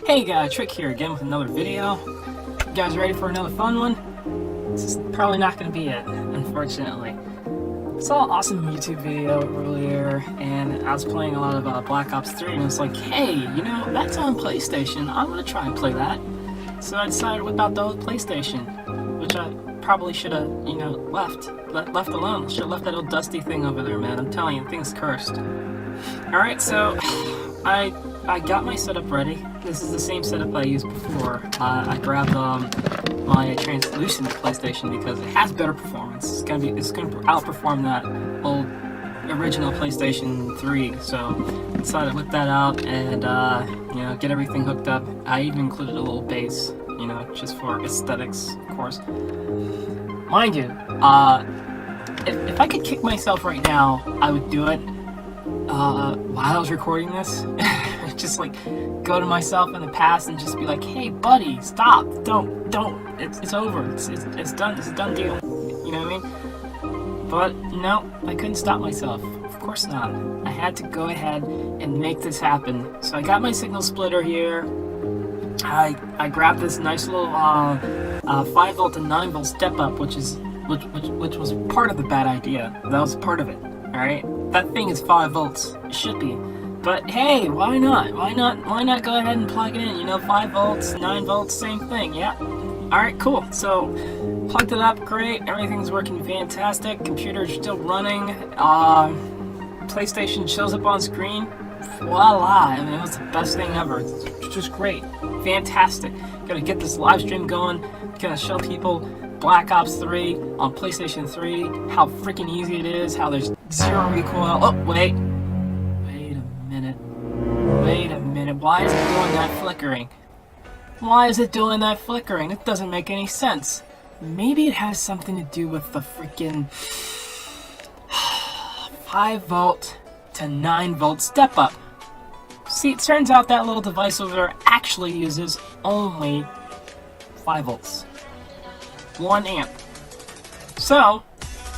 Hey guys, Trick here again with another video. You guys ready for another fun one? This is probably not going to be it, unfortunately. I saw an awesome YouTube video earlier, and I was playing a lot of Black Ops 3, and I was like, hey, you know, that's on PlayStation, I'm going to try and play that. So I decided to whip out the old PlayStation, which I probably should have, you know, left alone. Should have left that old dusty thing over there, man. I'm telling you, thing's cursed. Alright, so I got my setup ready. This is the same setup I used before. I grabbed my translucent PlayStation because it has better performance. It's gonna outperform that old original PlayStation 3. So I decided to whip that out and you know, get everything hooked up. I even included a little bass, you know, just for aesthetics, of course. Mind you, if I could kick myself right now, I would do it. While I was recording this, just like go to myself in the past and just be like, hey buddy, stop, don't, it's over, it's done, it's a done deal, you know what I mean? But no, I couldn't stop myself, of course not. I had to go ahead and make this happen. So I got my signal splitter here. I grabbed this nice little 5 volt and 9 volt step up, which was part of the bad idea. That was part of it. Alright, that thing is 5 volts. It should be. But hey, why not? Why not go ahead and plug it in? You know, 5 volts, 9 volts, same thing, yeah. Alright, cool. So, plugged it up, great. Everything's working fantastic. Computer's still running. PlayStation shows up on screen. Voila! I mean, it was the best thing ever. It's just great. Fantastic. Gotta get this live stream going. Gonna show people Black Ops 3 on PlayStation 3, how freaking easy it is, how there's zero recoil. Oh, wait a minute, why is it doing that flickering? Why is it doing that flickering? It doesn't make any sense. Maybe it has something to do with the freaking 5 volt to 9 volt step up. See, it turns out that little device over there actually uses only 5 volts. 1 amp. So,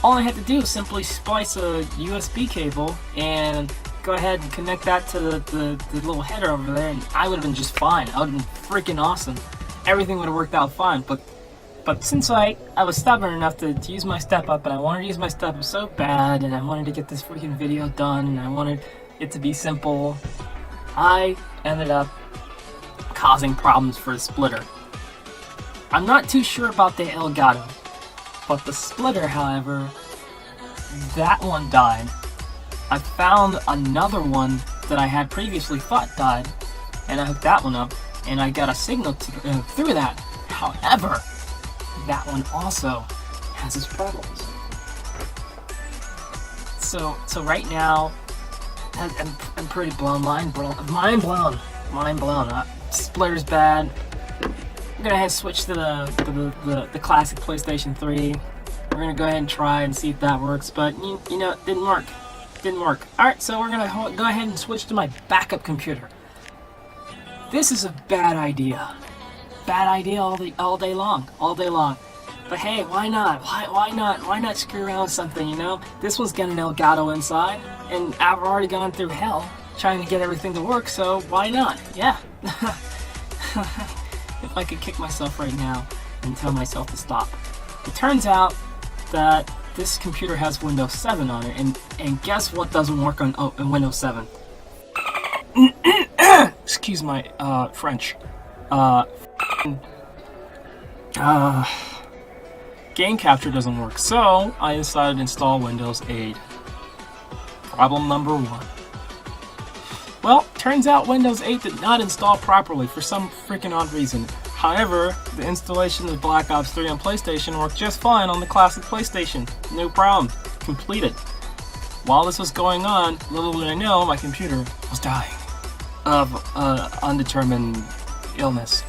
all I had to do is simply splice a USB cable and go ahead and connect that to the little header over there, and I would have been just fine. I would have been freaking awesome. Everything would have worked out fine, but since I was stubborn enough to use my step up, and I wanted to use my step up so bad, and I wanted to get this freaking video done, and I wanted it to be simple, I ended up causing problems for the splitter. I'm not too sure about the Elgato, but the splitter, however, that one died. I found another one that I had previously thought died, and I hooked that one up, and I got a signal through that. However, that one also has its problems. So right now, I'm pretty blown, mind blown. Splitter's bad. I'm gonna head switch to the classic PlayStation 3. We're gonna go ahead and try and see if that works, but you know, it didn't work. Alright, so we're gonna go ahead and switch to my backup computer. This is a bad idea. Bad idea all day long. But hey, why not? Why not screw around with something, you know? This one's got an Elgato inside, and I've already gone through hell trying to get everything to work, so why not? Yeah. If I could kick myself right now and tell myself to stop. It turns out that this computer has Windows 7 on it, and guess what doesn't work on Windows 7? Excuse my French. Game capture doesn't work, so I decided to install Windows 8. Problem number 1. Well, turns out Windows 8 did not install properly for some freaking odd reason. However, the installation of Black Ops 3 on PlayStation worked just fine on the classic PlayStation. No problem. Completed. While this was going on, little did I know, my computer was dying of undetermined illness.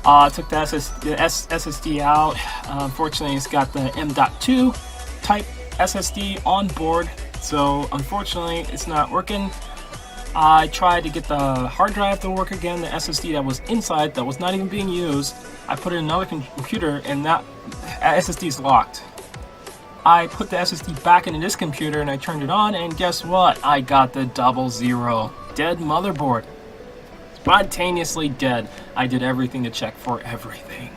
I took the SSD out. Unfortunately, it's got the M.2 type SSD on board, so unfortunately, it's not working. I tried to get the hard drive to work again, the SSD that was inside, that was not even being used. I put it in another computer, and that SSD is locked. I put the SSD back into this computer, and I turned it on, and guess what? I got the 00 dead motherboard. Spontaneously dead. I did everything to check for everything.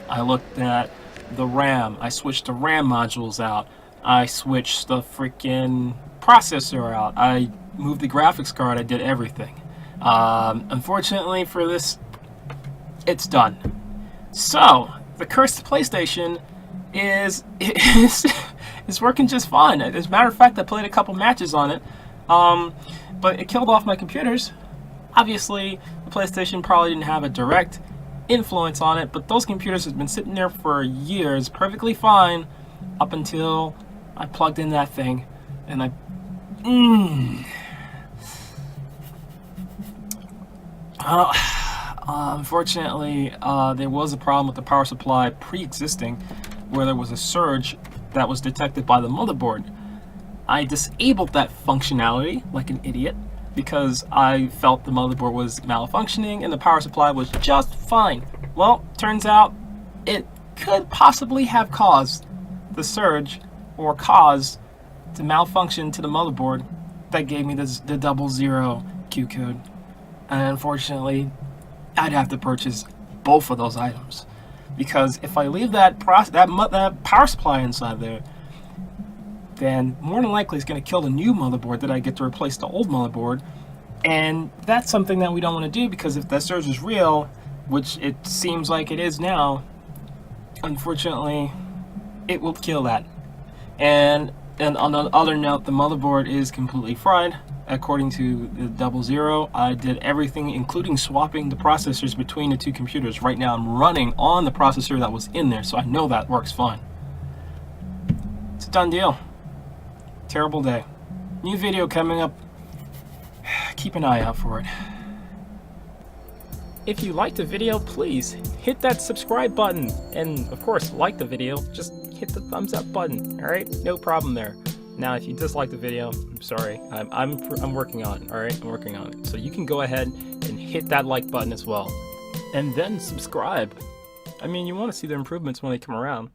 I looked at the RAM. I switched the RAM modules out. I switched the freaking processor out. I moved the graphics card. I did everything. Unfortunately for this, it's done. So the cursed PlayStation is working just fine. As a matter of fact, I played a couple matches on it, but it killed off my computers. Obviously, the PlayStation probably didn't have a direct influence on it, but those computers have been sitting there for years, perfectly fine, up until I plugged in that thing, and unfortunately, there was a problem with the power supply pre-existing, where there was a surge that was detected by the motherboard. I disabled that functionality like an idiot because I felt the motherboard was malfunctioning and the power supply was just fine. Well, turns out it could possibly have caused the surge or caused the malfunction to the motherboard that gave me the 00 Q code. And unfortunately, I'd have to purchase both of those items, because if I leave that power supply inside there, then more than likely it's going to kill the new motherboard that I get to replace the old motherboard, and that's something that we don't want to do, because if that surge is real, which it seems like it is now, unfortunately, it will kill that. And on the other note, the motherboard is completely fried. According to the 00, I did everything, including swapping the processors between the two computers. Right now I'm running on the processor that was in there, so I know that works fine. It's a done deal. Terrible day. New video coming up. Keep an eye out for it. If you liked the video, please hit that subscribe button. And of course, like the video, just hit the thumbs up button. Alright? No problem there. Now, if you dislike the video, I'm sorry. I'm working on it, alright? I'm working on it. So you can go ahead and hit that like button as well. And then subscribe. I mean, you want to see the improvements when they come around.